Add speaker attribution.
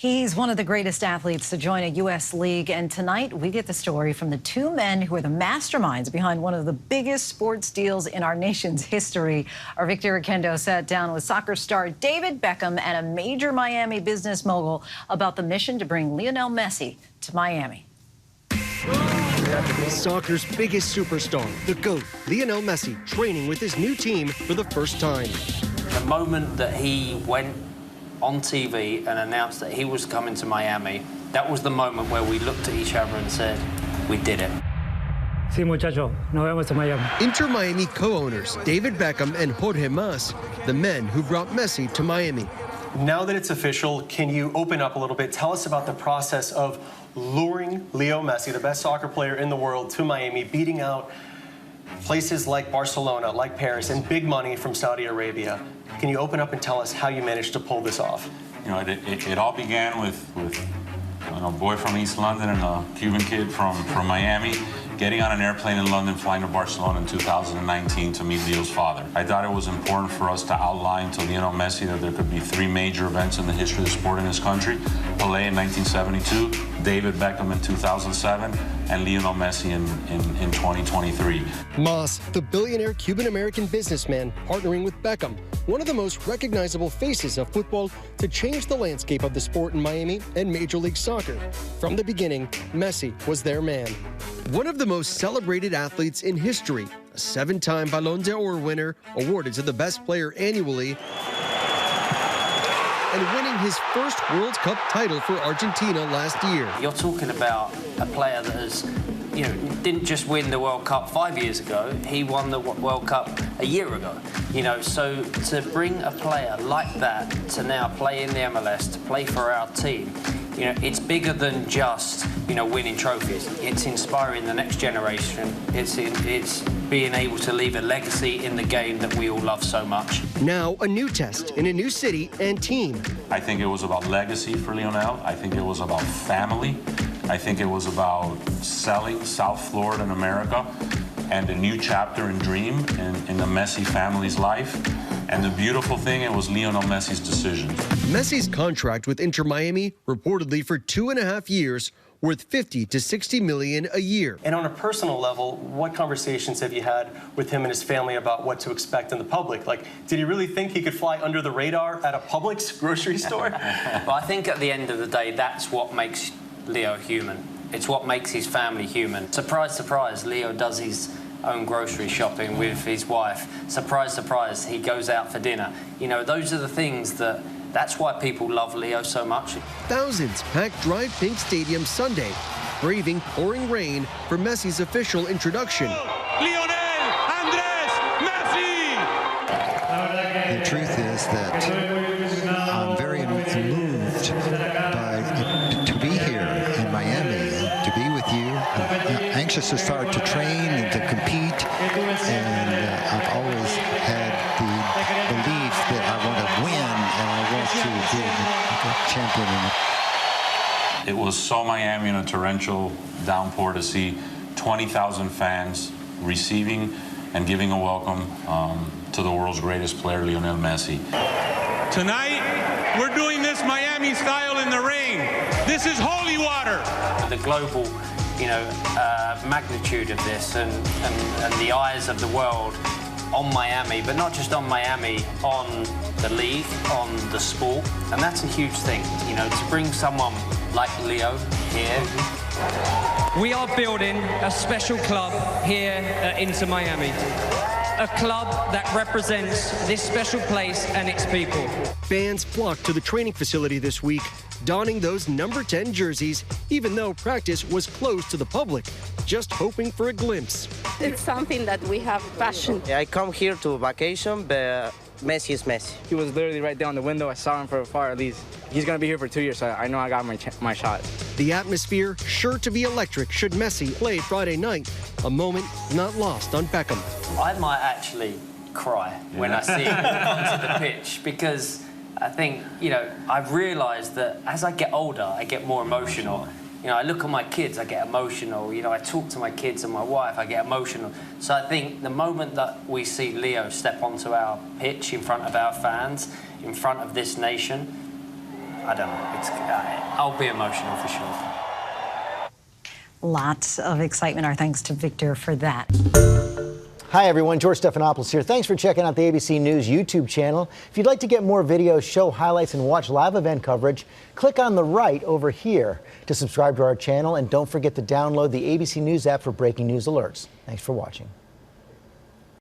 Speaker 1: He's one of the greatest athletes to join a U.S. league, and tonight we get the story from the two men who are the masterminds behind one of the biggest sports deals in our nation's history. Our Victor Oquendo sat down with soccer star David Beckham and a major Miami business mogul about the mission to bring Lionel Messi to Miami.
Speaker 2: Soccer's biggest superstar, the GOAT, Lionel Messi, training with his new team for the first time.
Speaker 3: The moment that he went on TV and announced that he was coming to Miami, that was the moment where we looked at each other and said, we did it.
Speaker 4: Sí, muchacho, nos vemos en Miami.
Speaker 2: Inter Miami co-owners David Beckham and Jorge, the men who brought Messi to Miami.
Speaker 5: Now that it's official, can you open up a little bit? Tell us about the process of luring Leo Messi, the best soccer player in the world, to Miami, beating out places like Barcelona, like Paris, and big money from Saudi Arabia. Can you open up and tell us how you managed to pull this off?
Speaker 6: You know, it all began with a boy from East London and a Cuban kid from Miami getting on an airplane in London, flying to Barcelona in 2019 to meet Leo's father. I thought it was important for us to outline to Lionel Messi that there could be three major events in the history of the sport in this country: Pelé in 1972, David Beckham in 2007, and Lionel Messi in 2023.
Speaker 2: Mas, the billionaire Cuban-American businessman, partnering with Beckham, one of the most recognizable faces of football, to change the landscape of the sport in Miami and Major League Soccer. From the beginning, Messi was their man. One of the most celebrated athletes in history, a 7-time Ballon d'Or winner, awarded to the best player annually, and winning his first World Cup title for Argentina last year.
Speaker 3: You're talking about a player that has, didn't just win the World Cup 5 years ago, he won the World Cup a year ago. So to bring a player like that to now play in the MLS, to play for our team, it's bigger than just, winning trophies. It's inspiring the next generation. It's being able to leave a legacy in the game that we all love so much.
Speaker 2: Now a new test in a new city and team.
Speaker 6: I think it was about legacy for Lionel. I think it was about family. I think it was about selling South Florida and America and a new chapter and dream in the Messi family's life. And the beautiful thing, it was Lionel Messi's decision.
Speaker 2: Messi's contract with Inter Miami, reportedly for 2.5 years, worth 50 to 60 million a year.
Speaker 5: And on a personal level, what conversations have you had with him and his family about what to expect in the public? Like, did he really think he could fly under the radar at a Publix grocery store?
Speaker 3: Well, I think at the end of the day, that's what makes Leo human. It's what makes his family human. Surprise, surprise, Leo does his own grocery shopping with his wife. Surprise, surprise, he goes out for dinner. Those are the things that's why people love Leo so much.
Speaker 2: Thousands packed Drive Pink Stadium Sunday, braving pouring rain for Messi's official introduction.
Speaker 7: Lionel Andres Messi!
Speaker 8: The truth is that I'm very moved to be here in Miami, to be with you. I'm anxious to start to train and to compete, and I've always had the belief that I want to win and I want to be a champion.
Speaker 6: It was so Miami in a torrential downpour to see 20,000 fans receiving and giving a welcome to the world's greatest player, Lionel Messi.
Speaker 7: Tonight, we're doing this Miami style in the rain. This is holy water.
Speaker 3: The global, magnitude of this and the eyes of the world on Miami, but not just on Miami, on the league, on the sport, and that's a huge thing. To bring someone like Leo here.
Speaker 9: We are building a special club here at Inter Miami. A club that represents this special place and its people.
Speaker 2: Fans flocked to the training facility this week, donning those number 10 jerseys, even though practice was closed to the public, just hoping for a glimpse.
Speaker 10: It's something that we have passion.
Speaker 11: I come here to vacation, but Messi is Messi.
Speaker 12: He was literally right there on the window. I saw him from afar at least. He's going to be here for 2 years, so I know I got my shot.
Speaker 2: The atmosphere sure to be electric should Messi play Friday night, a moment not lost on Beckham.
Speaker 3: I might actually cry when I see him onto the pitch, because I think, I've realised that as I get older, I get more emotional. I look at my kids, I get emotional. I talk to my kids and my wife, I get emotional. So I think the moment that we see Leo step onto our pitch in front of our fans, in front of this nation, I don't know. I'll be emotional for sure.
Speaker 1: Lots of excitement. Our thanks to Victor for that.
Speaker 13: Hi, everyone. George Stephanopoulos here. Thanks for checking out the ABC News YouTube channel. If you'd like to get more videos, show highlights, and watch live event coverage, click on the right over here to subscribe to our channel. And don't forget to download the ABC News app for breaking news alerts. Thanks for watching.